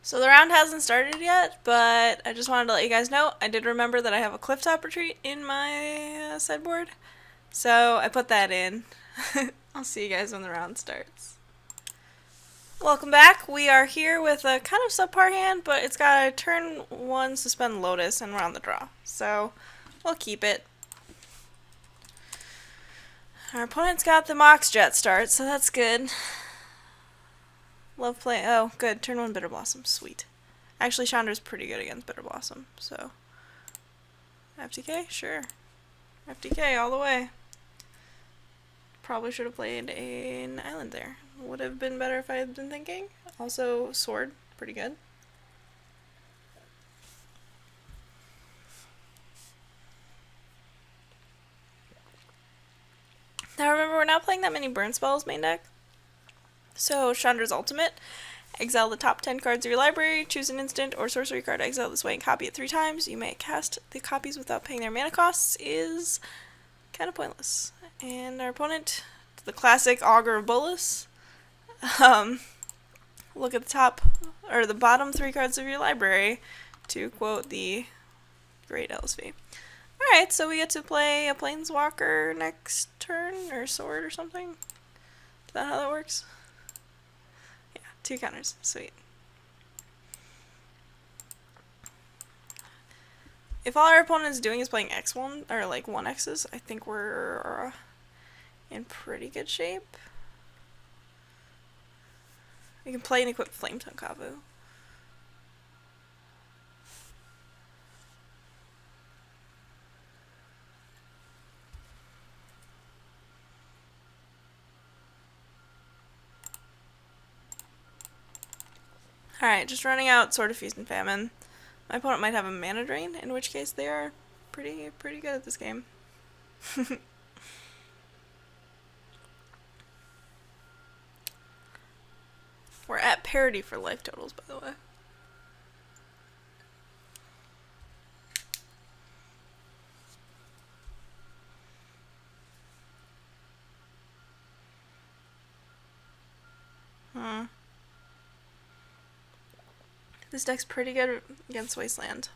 So the round hasn't started yet, but I just wanted to let you guys know I did remember that I have a clifftop retreat in my sideboard, so I put that in. I'll see you guys when the round starts. Welcome back. We are here with a kind of subpar hand, but it's got a turn 1 suspend Lotus and we're on the draw, so we'll keep it. Our opponent's got the Mox Jet start, so that's good. Love play. Oh, good. Turn 1 Bitter Blossom. Sweet. Actually, Chandra's pretty good against Bitter Blossom, so. FTK? Sure. FTK all the way. Probably should have played an island there. Would have been better if I had been thinking. Also, sword. Pretty good. Now remember, we're not playing that many burn spells main deck. So, Chandra's ultimate. Exile the top 10 cards of your library, choose an instant or sorcery card, exile this way, and copy it 3 times. You may cast the copies without paying their mana costs is kind of pointless. And our opponent, the classic Augur of Bolas. Look at the top, or the bottom 3 cards of your library, to quote the great LSV. Alright, so we get to play a Planeswalker next turn, or sword or something. Is that how that works? 2 counters. Sweet. If all our opponent is doing is playing X1, or like 1Xs, I think we're in pretty good shape. We can play and equip Flametongue Kavu. Alright, just running out Sword of Feast and Famine. My opponent might have a mana drain, in which case they are pretty good at this game. We're at parity for life totals, by the way. This deck's pretty good against Wasteland.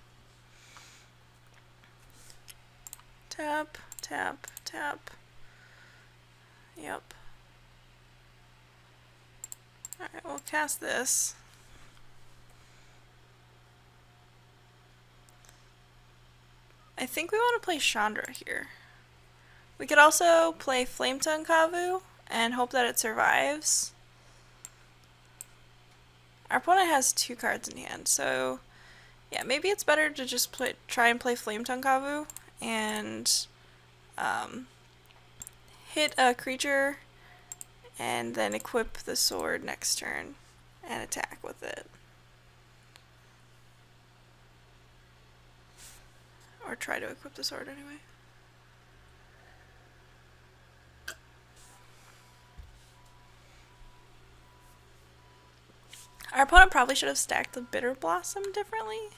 Tap, tap, tap. Yep. Alright, we'll cast this. I think we want to play Chandra here. We could also play Flametongue Kavu and hope that it survives. Our opponent has 2 cards in hand, so yeah, maybe it's better to just try and play Flametongue Kavu and hit a creature and then equip the sword next turn and attack with it. Or try to equip the sword anyway. Our opponent probably should have stacked the Bitter Blossom differently,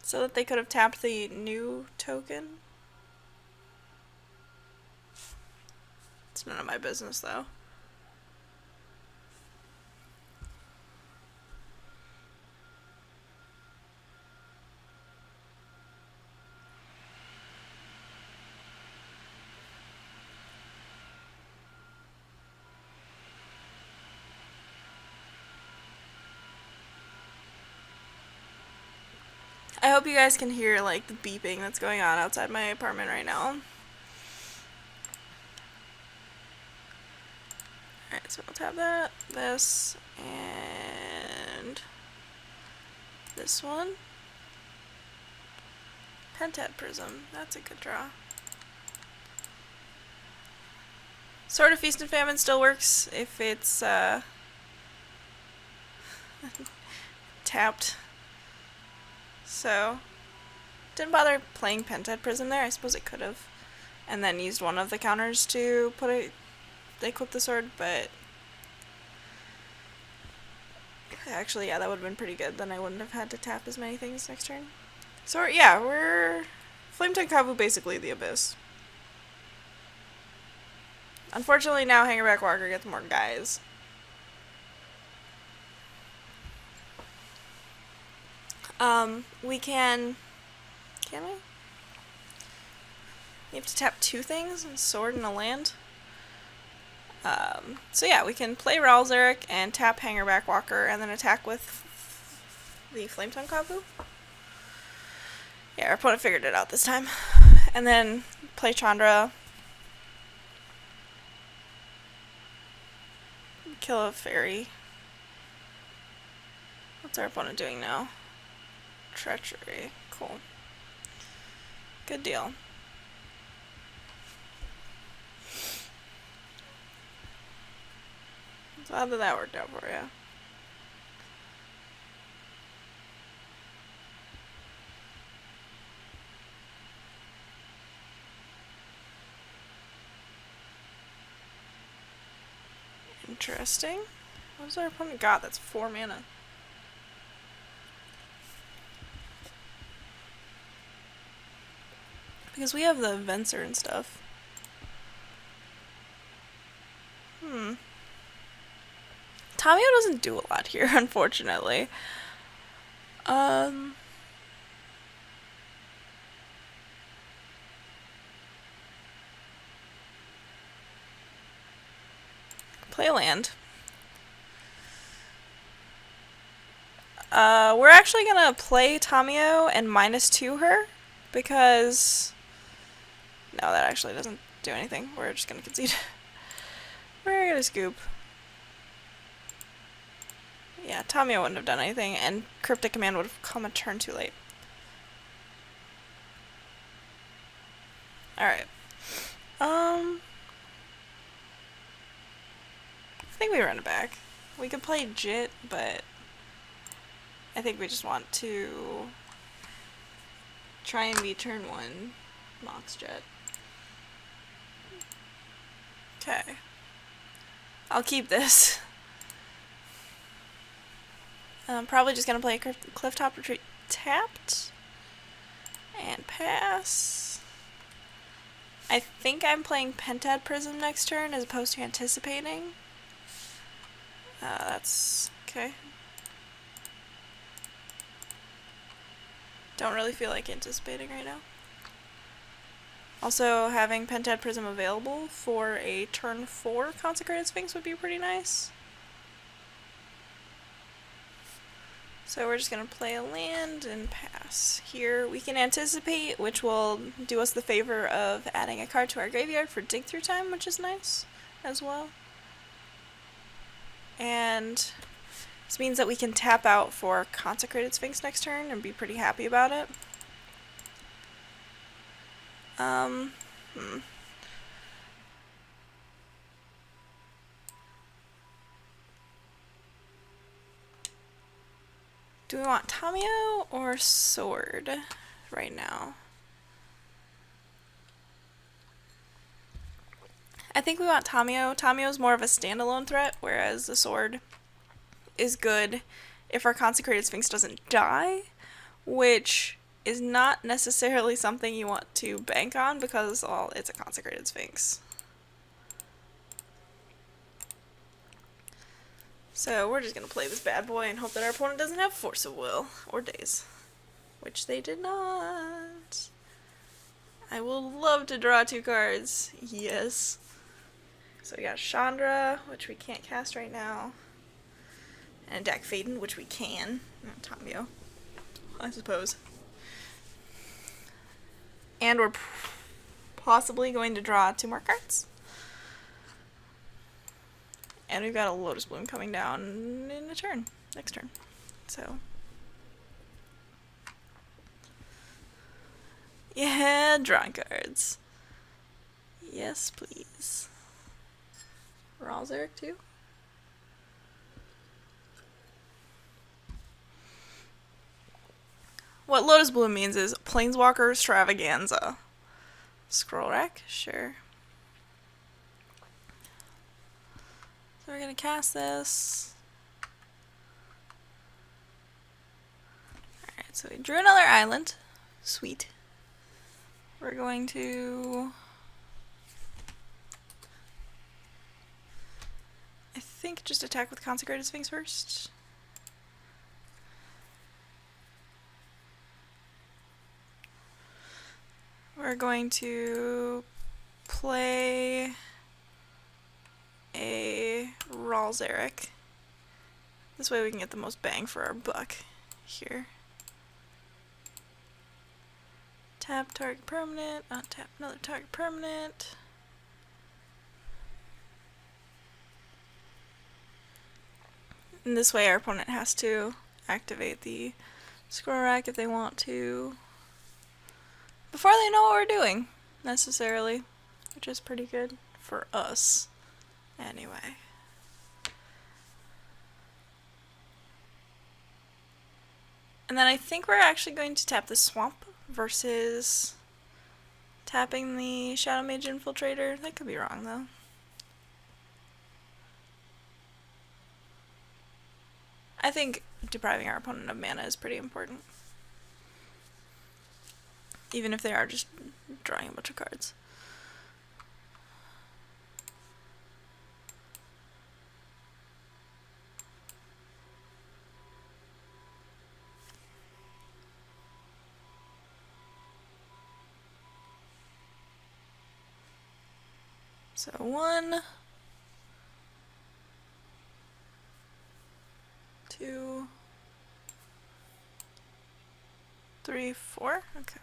so that they could have tapped the new token. It's none of my business, though. I hope you guys can hear like the beeping that's going on outside my apartment right now. Alright, so we'll tap that, this, and this one. Pentad Prism, that's a good draw. Sword of Feast and Famine still works if it's tapped. So, didn't bother playing Pentad Prism there. I suppose it could have. And then used one of the counters to equip the sword, but actually, yeah, that would have been pretty good. Then I wouldn't have had to tap as many things next turn. So, yeah, we're Flametongue Kavu basically the Abyss. Unfortunately, now Hangerback Walker gets more guys. We can we? You have to tap 2 things, a sword and a land. So yeah, we can play Ralzeric and tap Hangerback Walker and then attack with the Flametongue Kavu. Yeah, our opponent figured it out this time. And then play Chandra. Kill a fairy. What's our opponent doing now? Treachery. Cool. Good deal. So how did that work out for you? Interesting. What does our opponent got? That's 4 mana. Because we have the Venser and stuff. Tamio doesn't do a lot here, unfortunately. Play land. We're actually gonna play Tamio and -2 her, because... No, that actually doesn't do anything. We're just gonna concede. We're gonna scoop. Yeah, Tamio wouldn't have done anything, and Cryptic Command would have come a turn too late. Alright. I think we run it back. We could play Jit, but I think we just want to try and be turn 1 Mox Jet. Okay. I'll keep this. I'm probably just gonna play Clifftop Retreat tapped and pass. I think I'm playing Pentad Prism next turn as opposed to anticipating. That's okay. Don't really feel like anticipating right now. Also, having Pentad Prism available for a turn 4 Consecrated Sphinx would be pretty nice. So we're just going to play a land and pass. Here we can anticipate, which will do us the favor of adding a card to our graveyard for dig through time, which is nice as well. And this means that we can tap out for Consecrated Sphinx next turn and be pretty happy about it. Do we want Tamio or Sword right now? I think we want Tamio. Tamio is more of a standalone threat, whereas the Sword is good if our Consecrated Sphinx doesn't die, which is not necessarily something you want to bank on because, well, it's a Consecrated Sphinx. So we're just going to play this bad boy and hope that our opponent doesn't have Force of Will or Daze, which they did not. I will love to draw 2 cards. Yes. So we got Chandra, which we can't cast right now, and Dak Faden, which we can. Not Tamio, I suppose. And we're possibly going to draw 2 more cards. And we've got a Lotus Bloom coming down in a turn, next turn. So, yeah, drawing cards. Yes, please. Ralzeric too? What Lotus Bloom means is Planeswalker Extravaganza. Scroll Rack? Sure. So we're gonna cast this. Alright, so we drew another island. Sweet. We're going to... I think, just attack with Consecrated Sphinx first. we're going to play a Ralzeric. This way we can get the most bang for our buck here. Tap target permanent, untap another target permanent. And this way our opponent has to activate the scroll rack if they want to before they know what we're doing, necessarily, which is pretty good for us anyway. And then I think we're actually going to tap the swamp versus tapping the Shadow Mage Infiltrator. That could be wrong though. I think depriving our opponent of mana is pretty important. Even if they are just drawing a bunch of cards. So 1, 2, 3, 4. Okay.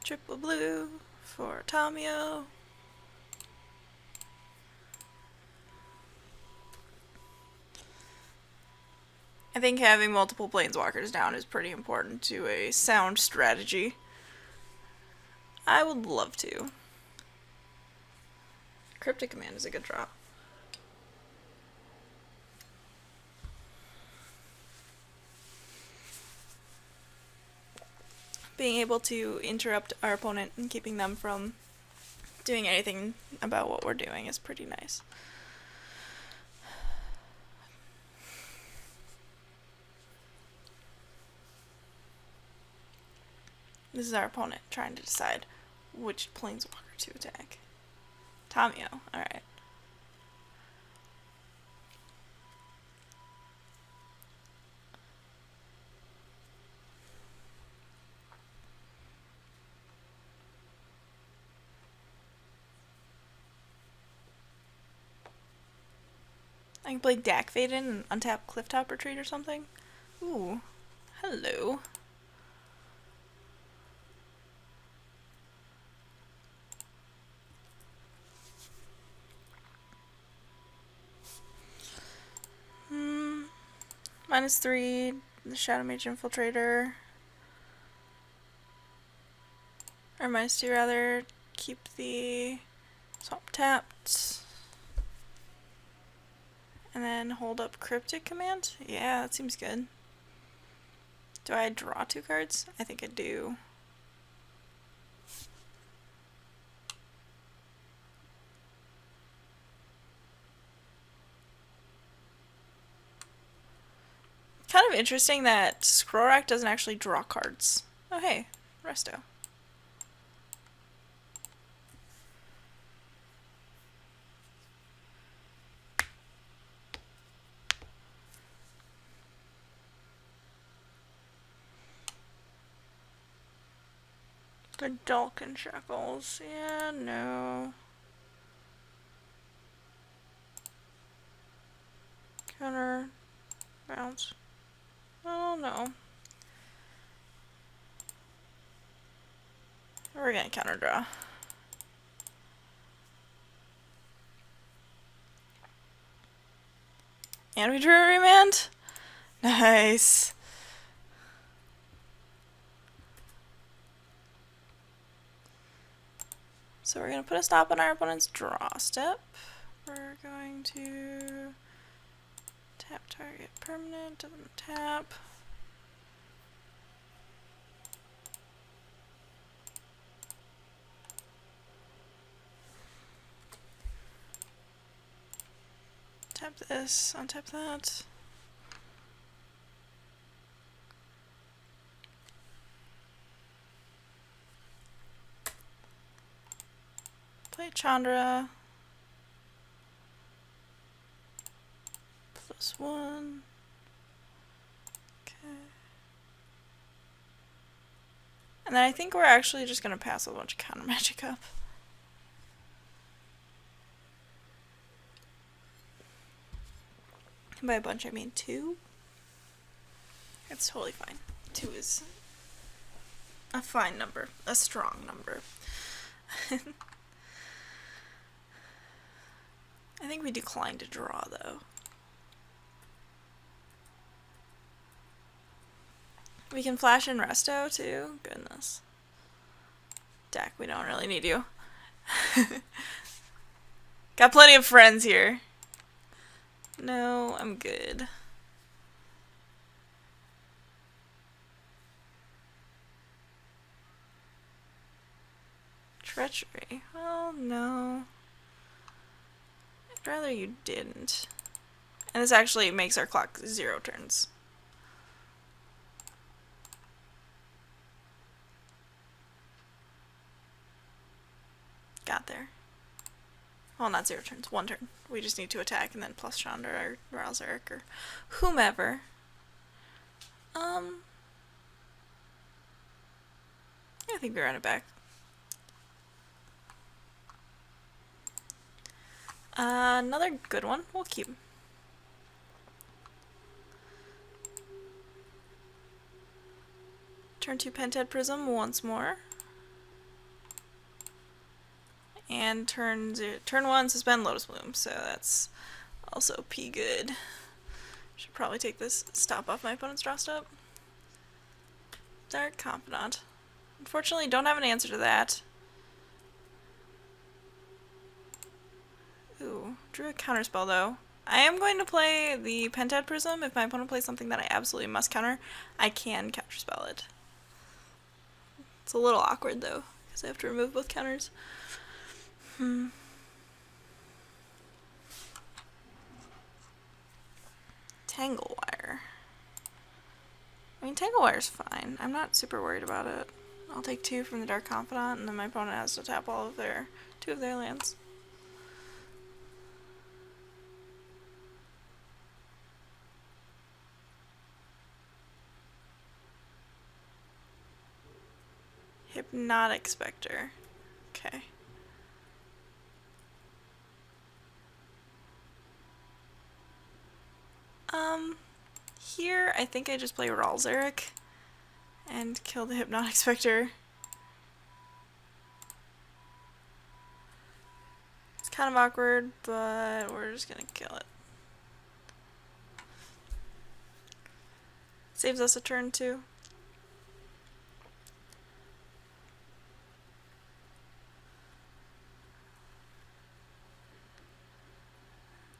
Triple blue for Tamio. I think having multiple planeswalkers down is pretty important to a sound strategy. I would love to. Cryptic Command is a good drop. Being able to interrupt our opponent and keeping them from doing anything about what we're doing is pretty nice. This is our opponent trying to decide which planeswalker to attack. Tamio, alright. I can play Dak Vaden and untap Clifftop Retreat or something. Ooh, hello. -3, the Shadow Mage Infiltrator. Or -2 rather, keep the swamp tapped. And then hold up Cryptic Command? Yeah, that seems good. Do I draw 2 cards? I think I do. Kind of interesting that Scroll Rack doesn't actually draw cards. Oh hey, Resto. The Dalkin Shackles. Yeah, no. Counter. Bounce. Oh no. We're gonna counter draw. And we drew a remand? Nice. So we're going to put a stop on our opponent's draw step. We're going to tap target permanent, tap. Tap this, untap that. Play Chandra. +1. And then I think we're actually just going to pass a bunch of counter magic up. And by a bunch, I mean 2. It's totally fine. 2 is a fine number. A strong number. I think we decline to draw, though. We can flash in Resto, too. Goodness. Deck, we don't really need you. Got plenty of friends here. No, I'm good. Treachery. Oh, no. I'd rather you didn't. And this actually makes our clock 0 turns. Got there. Well, not 0 turns, 1 turn. We just need to attack and then plus Chandra or Ralzeric or whomever. I think we run it back. Another good one. We'll keep. Turn 2 Pented Prism once more. And turn 1 Suspend Lotus Bloom, so that's also P good. Should probably take this stop off my opponent's draw step. Dark Confidant. Unfortunately, don't have an answer to that. Ooh, drew a counterspell though. I am going to play the Pentad Prism. If my opponent plays something that I absolutely must counter, I can counterspell it. It's a little awkward though, because I have to remove both counters. Tangle Wire. I mean, Tangle Wire's fine. I'm not super worried about it. I'll take 2 from the Dark Confidant, and then my opponent has to tap all of their 2 of their lands. Hypnotic Spectre. Okay. Here, I think I just play Ralzeric and kill the Hypnotic Spectre. It's kind of awkward, but we're just gonna kill it. Saves us a turn too.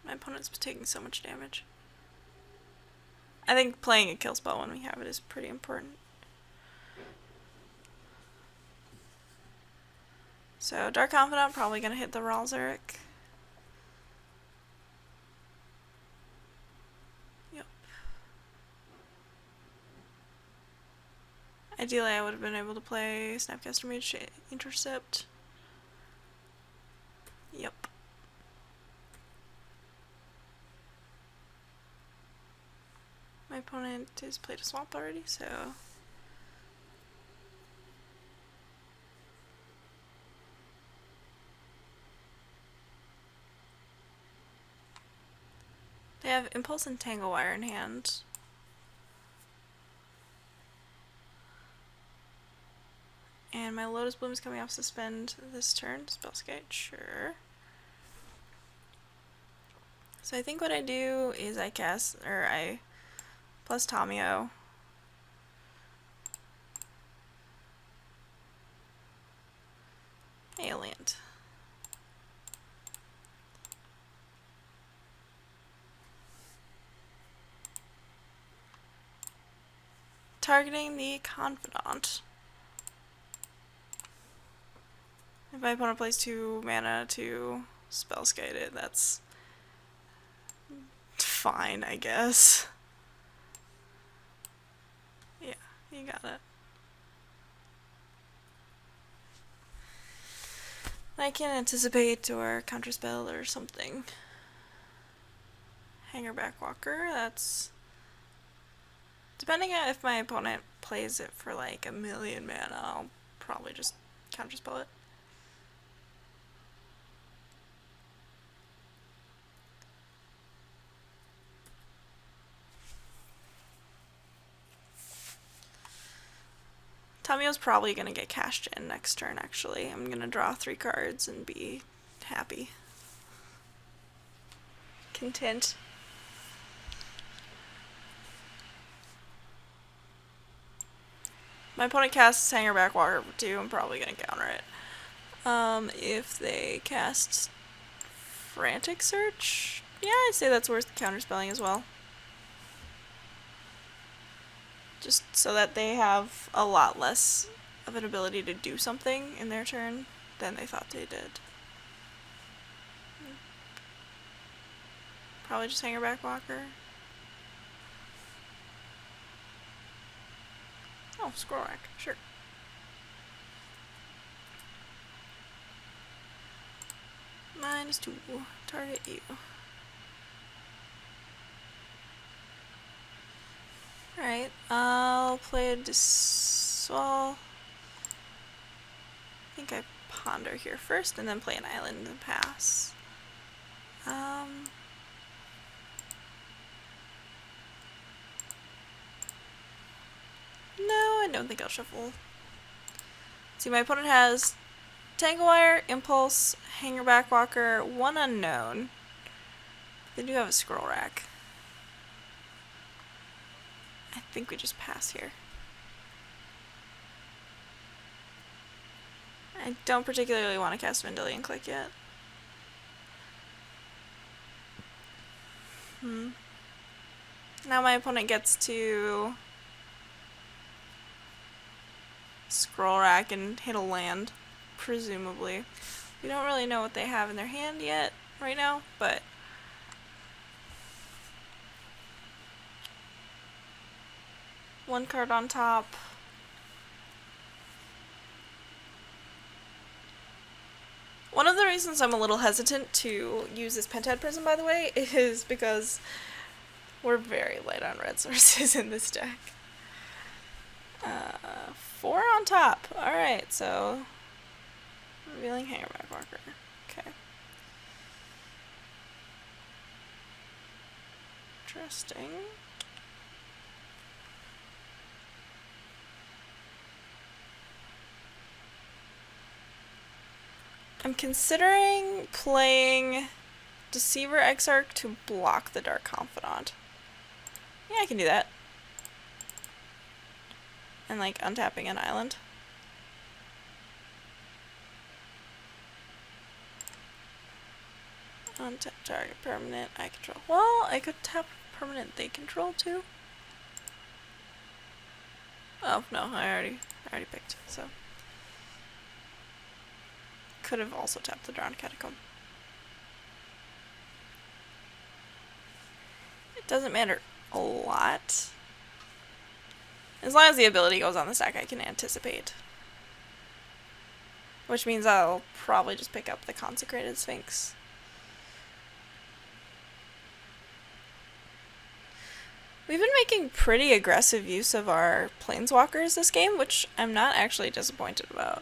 My opponent's taking so much damage. I think playing a kill spell when we have it is pretty important. So Dark Confidant probably gonna hit the Ralzeric. Yep. Ideally I would have been able to play Snapcaster Mage to intercept. Yep. My opponent has played a swamp already, so they have Impulse and Tangle Wire in hand. And my Lotus Bloom is coming off suspend this turn. Spellskite, sure. So I think what I do is I cast, or I plus Tamio. Alient. Targeting the Confidant. If my opponent plays 2 mana to Spellskite it, that's fine, I guess. Yeah, you got it. I can anticipate or counterspell or something. Hanger Backwalker, that's Depending on if my opponent plays it for like 1,000,000 mana, I'll probably just counterspell it. Tamio's probably going to get cashed in next turn, actually. I'm going to draw 3 cards and be happy. Content. My opponent casts Hangerback Walker for 2, I'm probably going to counter it. If they cast Frantic Search, yeah, I'd say that's worth counterspelling as well. Just so that they have a lot less of an ability to do something in their turn than they thought they did. Probably just Hangerback Walker. Oh, Scroll Rack, sure. -2, target you. Alright, I'll play a Dissolve. I think I ponder here first and then play an island and pass. No, I don't think I'll shuffle. See, my opponent has Tanglewire, Impulse, Hangerback Walker, 1 unknown. They do have a Scroll Rack. I think we just pass here. I don't particularly want to cast Vendilion Click yet. Now my opponent gets to Scroll Rack and hit a land, presumably. We don't really know what they have in their hand yet, right now, but one card on top. One of the reasons I'm a little hesitant to use this Pentad Prism, by the way, is because we're very light on red sources in this deck. 4 on top. Alright, so revealing Hangerback Walker. Okay. Interesting. I'm considering playing Deceiver Exarch to block the Dark Confidant. Yeah, I can do that. And like untapping an island. Untap target permanent I control. Well, I could tap permanent they control too. Oh no, I already picked, so. Could have also tapped the Drowned Catacomb. It doesn't matter a lot. As long as the ability goes on the stack, I can anticipate. Which means I'll probably just pick up the Consecrated Sphinx. We've been making pretty aggressive use of our Planeswalkers this game, which I'm not actually disappointed about.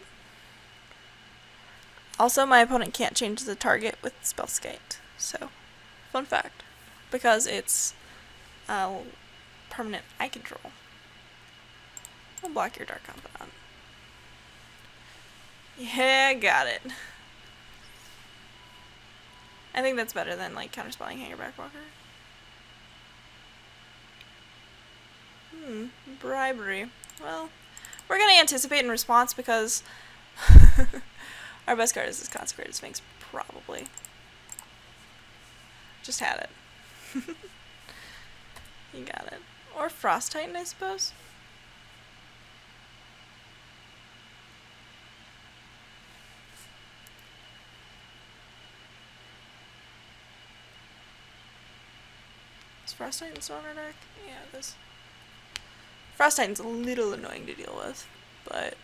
Also, my opponent can't change the target with Spellskite, so fun fact, because it's permanent I control. We'll block your Dark Confidant. Yeah, got it. I think that's better than like counterspelling Hangerback Walker. Bribery. Well, we're gonna anticipate in response because our best card is this Consecrated Sphinx, probably. Just had it. You got it. Or Frost Titan, I suppose. Is Frost Titan still on our deck? Yeah, it is. Frost Titan's a little annoying to deal with, but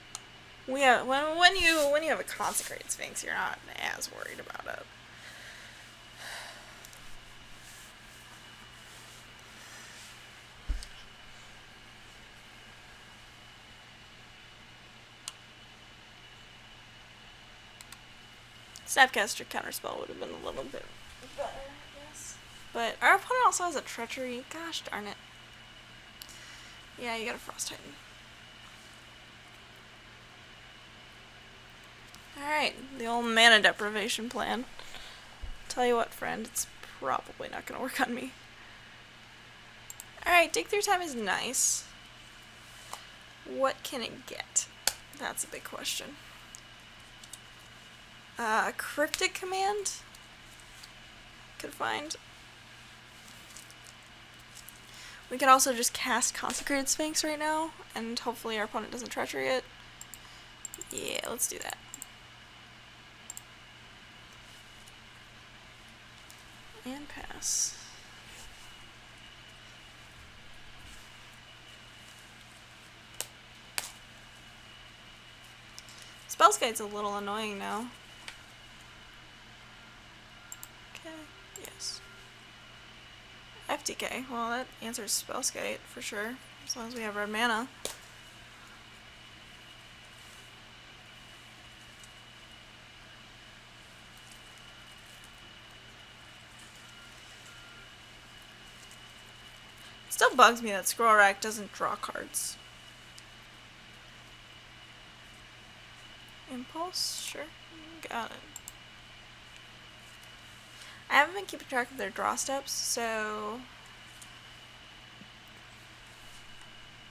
we have when you have a Consecrated Sphinx, you're not as worried about it. Snapcaster Counterspell would have been a little bit better, I guess. But our opponent also has a Treachery. Gosh darn it. Yeah, you got a Frost Titan. Alright, the old mana deprivation plan. Tell you what, friend, it's probably not going to work on me. Alright, dig through time is nice. What can it get? That's a big question. A cryptic command? Could find. We could also just cast Consecrated Sphinx right now, and hopefully our opponent doesn't treachery it. Yeah, let's do that. And pass. Spellskite's a little annoying now. Okay, yes. FTK, well that answers Spellskite for sure, as long as we have red mana. It still bugs me that Scroll Rack doesn't draw cards. Impulse? Sure. Got it. I haven't been keeping track of their draw steps, so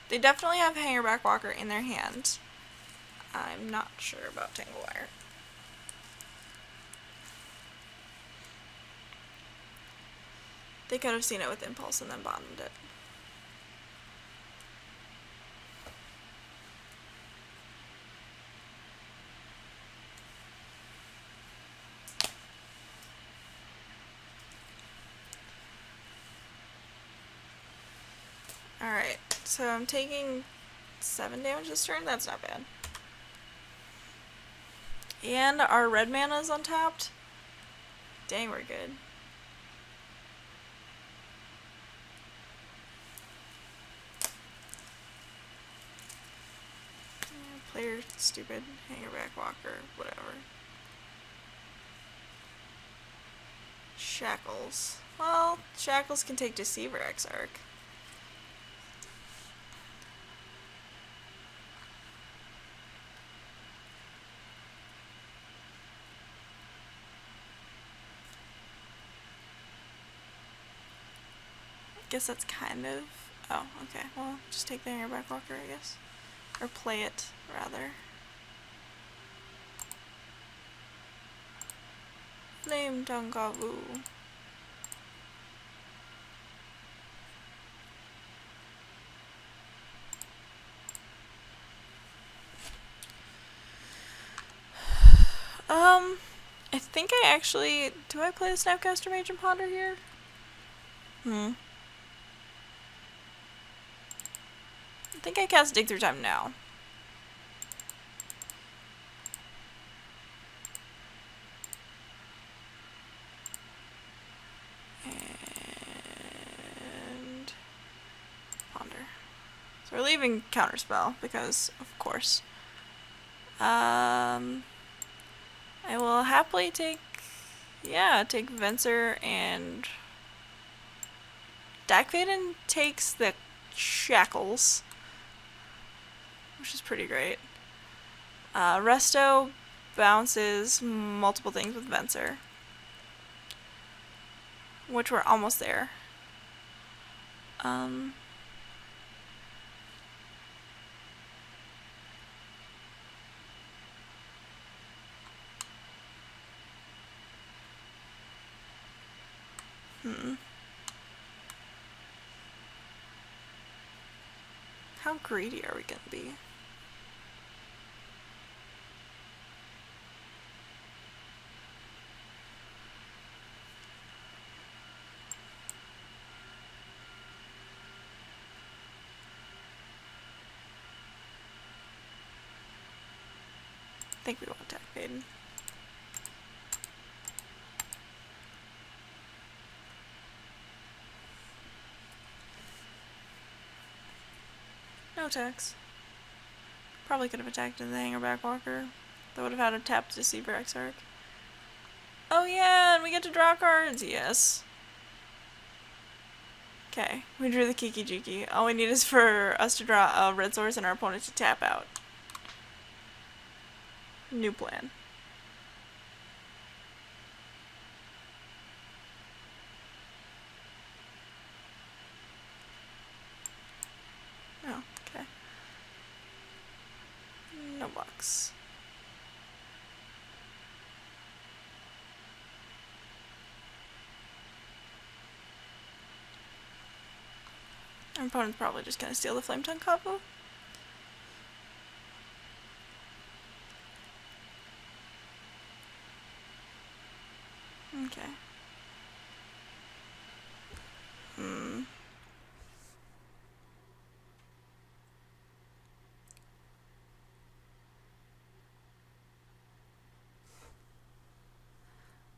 they definitely have Hangerback Walker in their hand. I'm not sure about Tanglewire. They could have seen it with Impulse and then bottomed it. Alright, so I'm taking 7 damage this turn. That's not bad. And our red mana is untapped. Dang, we're good. Player stupid, Hangerback Walker, whatever. Shackles. Well, Shackles can take Deceiver Exarch. Guess that's kind of. Oh, okay. Well, just take the Hangerback Walker, I guess. Or play it, rather. Flame Tangavu. I think I actually. Do I play the Snapcaster Mage and Ponder here? I think I cast Dig Through Time now. And Ponder. So we're leaving Counterspell because, of course. I will happily take, take Venser, and Dakvaden takes the Shackles, which is pretty great. Resto bounces multiple things with Venser, which we're almost there. How greedy are we gonna be? I think we want Dakvaden. No attacks. Probably could have attacked the Hangerback Walker. That would have had a tapped Deceiver Exarch. Oh yeah, and we get to draw cards. Yes. Okay, we drew the Kiki Jiki. All we need is for us to draw a red source and our opponent to tap out. New plan. Oh, okay. No box. Our opponent's probably just gonna steal the Flame Tongue combo. Okay.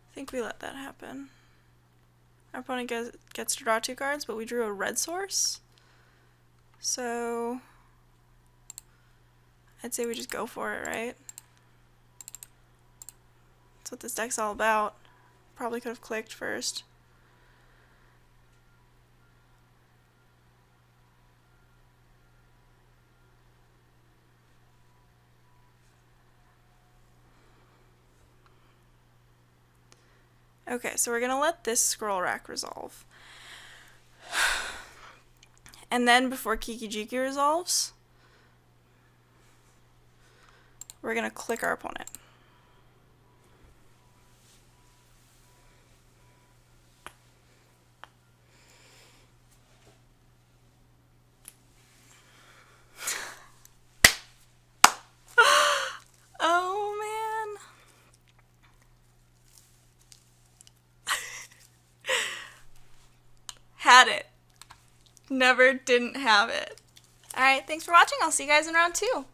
I think we let that happen. Our opponent gets to draw 2 cards, but we drew a red source. So I'd say we just go for it, right? That's what this deck's all about. Probably could have clicked first. Okay, so we're gonna let this scroll rack resolve. And then before Kiki Jiki resolves, we're gonna click our opponent. Oh man. Had it. Never didn't have it. Alright, thanks for watching. I'll see you guys in round 2.